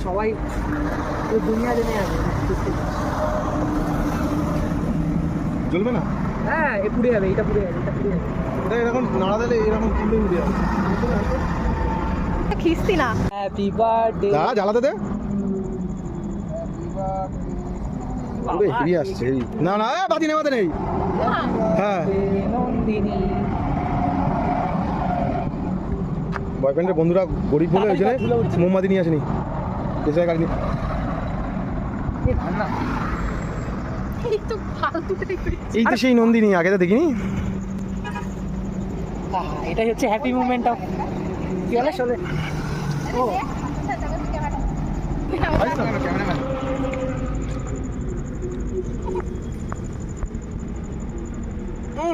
সবাই দুনিয়া জেনে যাবে। জ্বলবে না? হ্যাঁ, এ পুড়ে যাবে, এটা পুড়ে যাবে, এটা পুড়ে যাবে। এটা এরকম নাড়া দিলে এরকম ফুলে উঠে যাবে। খিস্তি না। Happy birthday. দাঁড়া, জ্বালাতে দে। ওরে হেভি আসছে, হেভি। না না, বাতি নেওয়াতে নেই। হ্যাঁ, নন্দিনী। বয়ফ্রেন্ডের বন্ধুরা গরিব বলে ওই জন্য মোমবাতি নিয়ে আসেনি, এসে গাড়ি নিয়ে। একটু ফালতু টাইপের। এই তো সেই নন্দিনী, আগে তো দেখিনি। এটাই হচ্ছে হ্যাপি মুভমেন্ট অফ কি বলে শোনে। ও